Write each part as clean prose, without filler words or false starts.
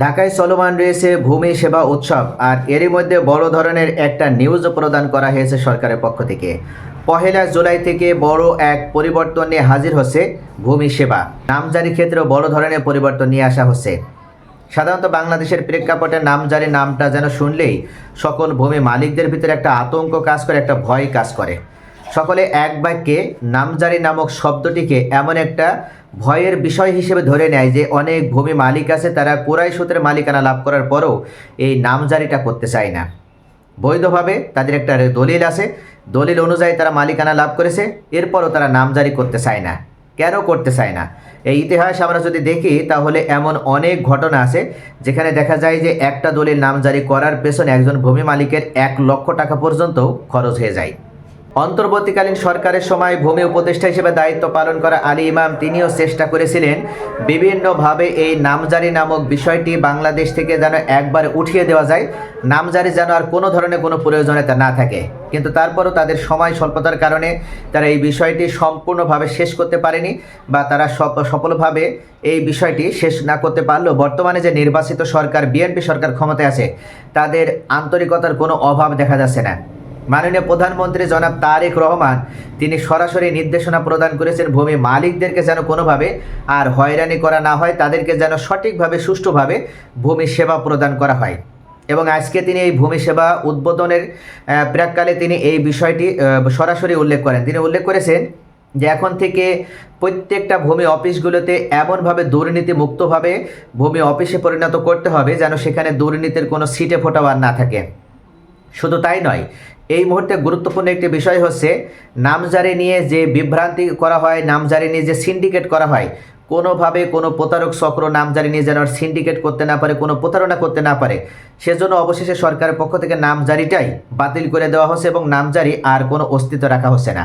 ঢাকায় চলমান রয়েছে ভূমি সেবা উৎসব, আর এরই মধ্যে বড় ধরনের একটা নিউজ প্রদান করা হয়েছে সরকারের পক্ষ থেকে। 1 জুলাই থেকে বড় এক পরিবর্তন নিয়ে হাজির হচ্ছে ভূমি সেবা। নামজারি ক্ষেত্রেও বড় ধরনের পরিবর্তন নিয়ে আসা হচ্ছে। সাধারণত বাংলাদেশের প্রেক্ষাপটে নামজারি নামটা যেন শুনলেই সকল ভূমি মালিকদের ভিতরে একটা আতঙ্ক কাজ করে, একটা ভয় কাজ করে। সকলে এক বাক্যে নামজারি নামক শব্দটিকে এমন একটা ভয়ের বিষয় হিসেবে ধরে নেয় যে অনেক ভূমি মালিক আছে, তারা কোরাই সূত্রে মালিকানা লাভ করার পরেও এই নামজারিটা করতে চায় না। বৈধভাবে তাদের একটা দলিল আছে, দলিল অনুযায়ী তারা মালিকানা লাভ করেছে, এরপরও তারা নামজারি করতে চায় না। কেন করতে চায় না? এই ইতিহাস আমরা যদি দেখি তাহলে এমন অনেক ঘটনা আছে যেখানে দেখা যায় যে একটা দলিল নামজারি করার পেছনে একজন ভূমি মালিকের 1 লক্ষ টাকা পর্যন্ত খরচ হয়ে যায়। অন্তর্বর্তীকালীন সরকারের সময় ভূমি উপদেষ্টা হিসেবে দায়িত্ব পালন করা আলী ইমাম তিনিও চেষ্টা করেছিলেন বিভিন্নভাবে এই নামজারি নামক বিষয়টি বাংলাদেশ থেকে যেন একবার উঠিয়ে দেওয়া যায়, নামজারি যেন আর কোনো ধরনের কোনো প্রয়োজনীয়তা না থাকে। কিন্তু তারপরও তাদের সময় স্বল্পতার কারণে তারা এই বিষয়টি সম্পূর্ণভাবে শেষ করতে পারেনি, বা তারা সফলভাবে এই বিষয়টি শেষ না করতে পারলেও বর্তমানে যে নির্বাচিত সরকার বিএনপি সরকার ক্ষমতায় আছে, তাদের আন্তরিকতার কোনো অভাব দেখা যাচ্ছে না। মাননীয় প্রধানমন্ত্রী জনাব তারেক রহমান তিনি সরাসরি নির্দেশনা প্রদান করেছেন ভূমি মালিকদেরকে যেন কোনোভাবে আর হয়রানি করা না হয়, তাদেরকে যেন সঠিকভাবে সুষ্ঠুভাবে ভূমি সেবা প্রদান করা হয়। এবং আজকে তিনি এই ভূমি সেবা উদ্বোধনের প্রাক্কালে তিনি এই বিষয়টি সরাসরি উল্লেখ করেন। তিনি উল্লেখ করেছেন যে এখন থেকে প্রত্যেকটা ভূমি অফিসগুলোতে এমনভাবে দুর্নীতিমুক্তভাবে ভূমি অফিসে পরিণত করতে হবে যেন সেখানে দুর্নীতির কোনো ছিটে ফোঁটাও আর না থাকে। শুধু তাই নয়, এই মুহূর্তে গুরুত্বপূর্ণ একটি বিষয় হচ্ছে নামজারি নিয়ে যে বিভ্রান্তি করা হয়, নামজারি নিয়ে যে সিন্ডিকেট করা হয়, কোনোভাবে কোনো প্রতারক চক্র নামজারি নিয়ে যেন সিন্ডিকেট করতে না পারে, কোনো প্রতারণা করতে না পারে, সেজন্য অবশেষে সরকারের পক্ষ থেকে নামজারিটাই বাতিল করে দেওয়া হচ্ছে এবং নামজারি আর কোনো অস্তিত্ব রাখা হচ্ছে না।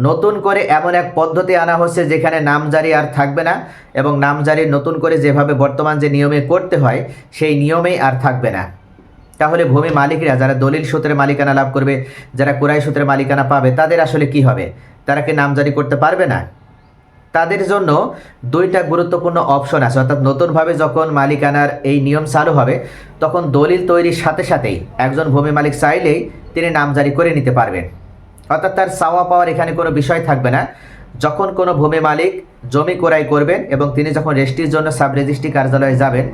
নতুন করে এমন এক পদ্ধতি আনা হচ্ছে যেখানে নামজারি আর থাকবে না, এবং নামজারি নতুন করে যেভাবে বর্তমান যে নিয়মে করতে হয় সেই নিয়মেই আর থাকবে না। তাহলে ভূমি মালিকরা যারা দলিল সূত্রে মালিকানা লাভ করবে, যারা কোরাই সূত্রে মালিকানা পাবে, তাদের আসলে কি হবে? তারা কি নামজারি করতে পারবে না? তাদের জন্য দুইটা গুরুত্বপূর্ণ অপশন আছে। অর্থাৎ নতুনভাবে যখন মালিকানার এই নিয়ম চালু হবে তখন দলিল তৈরির সাথে সাথেই একজন ভূমি মালিক চাইলেই তিনি নামজারি করে নিতে পারবেন। অর্থাৎ তার চাওয়া পাওয়ার এখানে কোনো বিষয় থাকবে না। যখন কোনো ভূমি মালিক জমি ক্রয় করবেন এবং তিনি যখন রেজিস্ট্রির জন্য সাব রেজিস্ট্রি কার্যালয়ে যাবেন,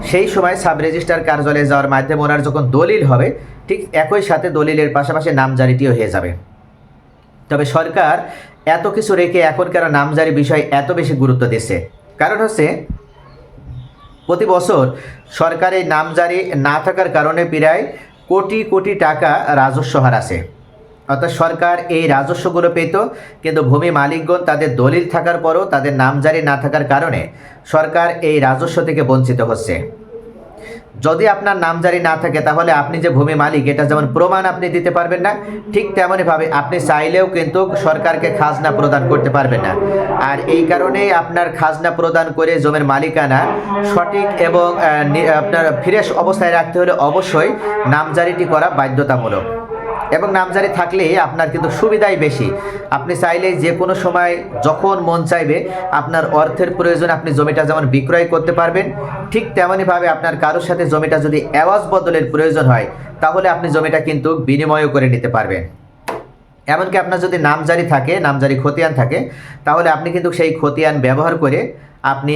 সেই সময় সাব রেজিস্ট্রার কার্যালয়ে যাওয়ার মাধ্যমে ওনার যখন দলিল হবে, ঠিক একই সাথে দলিলের পাশাপাশি নামজারিটিও হয়ে যাবে। তবে সরকার এত কিছু রেখে এখন কেন নামজারি বিষয় এত বেশি গুরুত্ব দিচ্ছে? কারণ হচ্ছে প্রতি বছর সরকারের নামজারি না থাকার কারণে প্রায় কোটি কোটি টাকা রাজস্ব হারাছে। অর্থাৎ সরকার এই রাজস্বগুলো পেত, কিন্তু ভূমি মালিকগণ তাদের দলিল থাকার পরও তাদের নামজারি না থাকার কারণে সরকার এই রাজস্ব থেকে বঞ্চিত হচ্ছে। যদি আপনার নামজারি না থাকে তাহলে আপনি যে ভূমি মালিক এটা যেমন প্রমাণ আপনি দিতে পারবেন না, ঠিক তেমনইভাবে আপনি চাইলেও কিন্তু সরকারকে খাজনা প্রদান করতে পারবেন না। আর এই কারণেই আপনার খাজনা প্রদান করে জমির মালিকানা সঠিক এবং আপনার ফ্রেশ অবস্থায় রাখতে হলে অবশ্যই নামজারিটি করা বাধ্যতামূলক। এবং নামজারি থাকলে আপনার কিন্তু সুবিধাই বেশি। আপনি চাইলে যে কোনো সময় যখন মন চাইবে আপনার অর্থের প্রয়োজন আপনি জমিটা যেমন বিক্রয় করতে পারবেন, ঠিক তেমনইভাবে আপনার কারোর সাথে জমিটা যদি এওয়াজ বদলের প্রয়োজন হয় তাহলে আপনি জমিটা কিন্তু বিনিময়ও করে নিতে পারবেন। এমনকি আপনার যদি নামজারি থাকে, নামজারি খতিয়ান থাকে, তাহলে আপনি কিন্তু সেই খতিয়ান ব্যবহার করে আপনি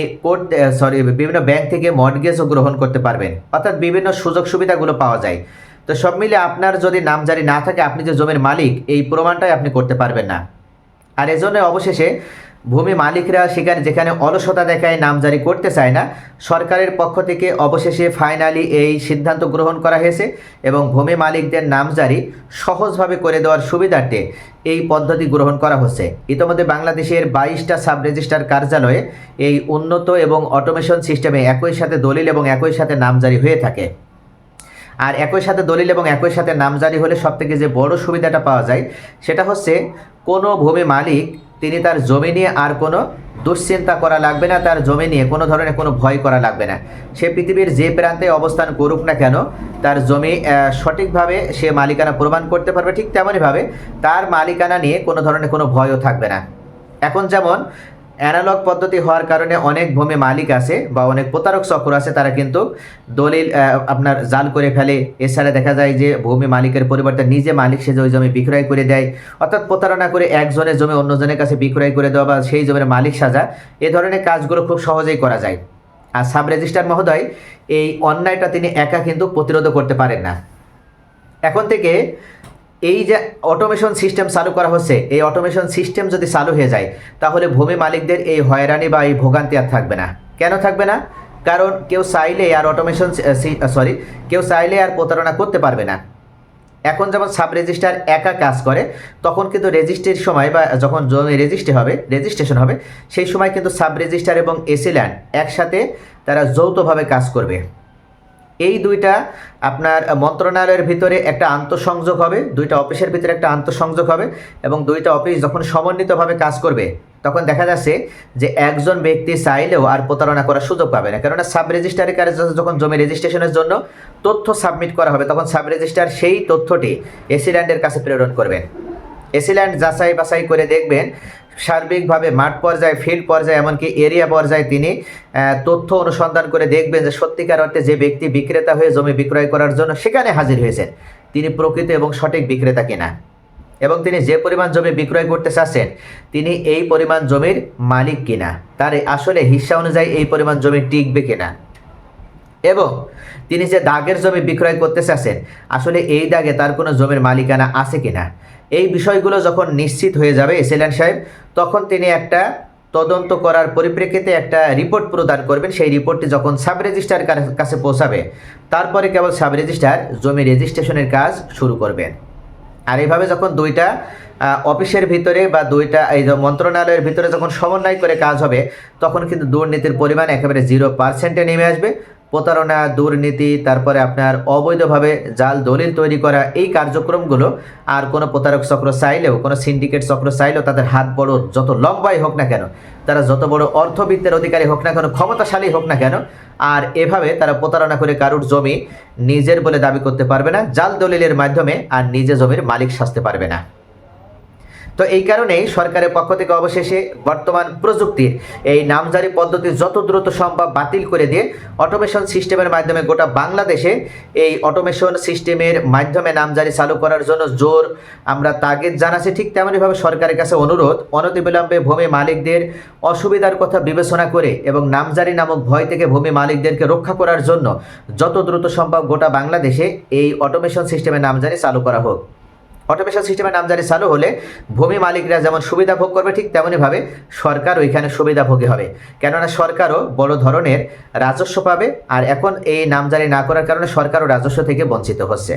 বিভিন্ন ব্যাংক থেকে মর্টগেজও গ্রহণ করতে পারবেন। অর্থাৎ বিভিন্ন সুযোগ সুবিধাগুলো পাওয়া যায়। তো সব মিলে আপনার যদি নামজারি না থাকে, আপনি যে জমির মালিক এই প্রমাণটাই আপনি করতে পারবেন না। আর এজন্য অবশেষে ভূমি মালিকরা যেখানে অলসতা দেখায় নামজারি করতে চায় না, সরকারের পক্ষ থেকে অবশেষে ফাইনালি এই সিদ্ধান্ত গ্রহণ করা হয়েছে এবং ভূমি মালিকদের নামজারি সহজভাবে করে দেওয়ার সুবিধার্থে এই পদ্ধতি গ্রহণ করা হচ্ছে। ইতিমধ্যে বাংলাদেশের 22টা সাব রেজিস্ট্রার কার্যালয়ে এই উন্নত এবং অটোমেশন সিস্টেমে একই সাথে দলিল এবং একই সাথে নামজারি হয়ে থাকে। আর একই সাথে দলিল এবং একই সাথে নামজারি হলে সবথেকে যে বড় সুবিধাটা পাওয়া যায় সেটা হচ্ছে কোনো ভূমি মালিক তিনি তার জমি নিয়ে আর কোনো দুশ্চিন্তা করা লাগবে না, তার জমি নিয়ে কোনো ধরনের কোনো ভয় করা লাগবে না। সে পৃথিবীর যে প্রান্তে অবস্থান করুক না কেন, তার জমি সঠিকভাবে সে মালিকানা প্রমাণ করতে পারবে। ঠিক তেমনইভাবে তার মালিকানা নিয়ে কোনো ধরনের কোনো ভয়ও থাকবে না। এখন যেমন অ্যানালগ পদ্ধতি হওয়ার কারণে অনেক ভূমি মালিক আছে বা অনেক প্রতারক চক্র আছে, তারা কিন্তু দলিল আপনার জাল করে ফেলে। এছাড়া দেখা যায় যে ভূমি মালিকের পরিবর্তে নিজে মালিক সেজে ওই জমি বিক্রয় করে দেয়, অর্থাৎ প্রতারণা করে একজনের জমি অন্যজনের কাছে বিক্রয় করে দেওয়া বা সেই জমির মালিক সাজা, এ ধরনের কাজগুলো খুব সহজেই করা যায়। আর সাব রেজিস্ট্রার মহোদয় এই অন্যায়টা তিনি একা কিন্তু প্রতিরোধ করতে পারেন না। এখন থেকে এই যে অটোমেশন সিস্টেম চালু করা হচ্ছে, এই অটোমেশন সিস্টেম যদি চালু হয়ে যায় তাহলে ভূমি মালিকদের এই হয়রানি বা এই ভোগান্তি আর থাকবে না। কেন থাকবে না? কারণ কেউ চাইলে আর কেউ চাইলে আর প্রতারণা করতে পারবে না। এখন যেমন সাব রেজিস্ট্রার একা কাজ করে, তখন কিন্তু রেজিস্ট্রির সময় বা যখন জমি রেজিস্ট্রেশন হবে সেই সময় কিন্তু সাব রেজিস্ট্রার এবং এসি ল্যান্ড একসাথে তারা যৌথভাবে কাজ করবে। এই দুইটা আপনার মন্ত্রণালয়ের ভিতরে একটা আন্তঃসংযোগ হবে, দুইটা অফিসের ভিতরে একটা আন্তঃসংযোগ হবে, এবং দুইটা অফিস যখন সমন্বিতভাবে কাজ করবে তখন দেখা যাচ্ছে যে একজন ব্যক্তি চাইলেও আর প্রতারণা করার সুযোগ পাবে না। কেননা সাব রেজিস্ট্রারের কাছে যখন জমি রেজিস্ট্রেশনের জন্য তথ্য সাবমিট করা হবে তখন সাব রেজিস্ট্রার সেই তথ্যটি এসি ল্যান্ডের কাছে প্রেরণ করবেন। এসি ল্যান্ড যাচাই বাছাই করে দেখবেন সার্বিকভাবে মাঠ পর্যায়ে, ফিল্ড পর্যায়ে, এমনকি এরিয়া পর্যায়ে তিনি তথ্য অনুসন্ধান করে দেখবেন যে সত্যিকার অর্থে যে ব্যক্তি বিক্রেতা হয়ে জমি বিক্রয় করার জন্য সেখানে হাজির হয়েছেন তিনি প্রকৃত এবং সঠিক বিক্রেতা কিনা, এবং তিনি যে পরিমাণ জমি বিক্রয় করতে চাচ্ছেন তিনি এই পরিমাণ জমির মালিক কিনা, তার আসলে হিস্সা অনুযায়ী এই পরিমাণ জমি টিকবে কিনা, এবং তিনি যে দাগের জমি বিক্রয় করতে চাচ্ছেন আসলে এই দাগে তার কোনো জমির মালিকানা আছে কিনা। এই বিষয়গুলো যখন নিশ্চিত হয়ে যাবে এসি ল্যান্ড সাহেব, তখন তিনি একটা তদন্ত করার পরিপ্রেক্ষিতে একটা রিপোর্ট প্রদান করবেন। সেই রিপোর্টটি যখন সাব রেজিস্ট্রার কাছে পৌঁছাবে তারপরে কেবল সাব রেজিস্ট্রার জমি রেজিস্ট্রেশনের কাজ শুরু করবেন। আর এইভাবে যখন দুইটা অফিসের ভিতরে বা দুইটা এই মন্ত্রণালয়ের ভিতরে যখন সমন্বয় করে কাজ হবে তখন কিন্তু দুর্নীতির পরিমাণ একেবারে 0% নেমে আসবে। প্রতারণা, দুর্নীতি, তারপরে আপনার অবৈধভাবে জাল দলিল তৈরি করা, এই কার্যক্রমগুলো আর কোনো প্রতারক চক্র চাইলেও, কোনো সিন্ডিকেট চক্র চাইলেও তাদের হাত বড় যত লম্বাই হোক না কেন, তারা যত বড় অর্থবিত্তের অধিকারী হোক না কেন, ক্ষমতাশালী হোক না কেন, আর এভাবে তারা প্রতারণা করে কারুর জমি নিজের বলে দাবি করতে পারবে না, জাল দলিলের মাধ্যমে আর নিজে জমির মালিক সাজতে পারবে না। তো এই কারণেই সরকারের পক্ষ থেকে অবশেষে বর্তমান প্রযুক্তির এই নামজারি পদ্ধতি যত দ্রুত সম্ভব বাতিল করে দিয়ে অটোমেশন সিস্টেমের মাধ্যমে গোটা বাংলাদেশে এই অটোমেশন সিস্টেমের মাধ্যমে নামজারি চালু করার জন্য জোর আমরা তাগিদ জানাচ্ছি। ঠিক তেমনইভাবে সরকারের কাছে অনুরোধ, অনতিবিলম্বে ভূমি মালিকদের অসুবিধার কথা বিবেচনা করে এবং নামজারি নামক ভয় থেকে ভূমি মালিকদেরকে রক্ষা করার জন্য যত দ্রুত সম্ভব গোটা বাংলাদেশে এই অটোমেশন সিস্টেমের নামজারি চালু করা হোক। অটোমেশন সিস্টেমের নামজারি চালু হলে ভূমি মালিকরা যেমন সুবিধা ভোগ করবে ঠিক তেমনইভাবে সরকার ওইখানে সুবিধাভোগী হবে, কেননা সরকারও বড় ধরনের রাজস্ব পাবে। আর এখন এই নামজারি না করার কারণে সরকারও রাজস্ব থেকে বঞ্চিত হচ্ছে।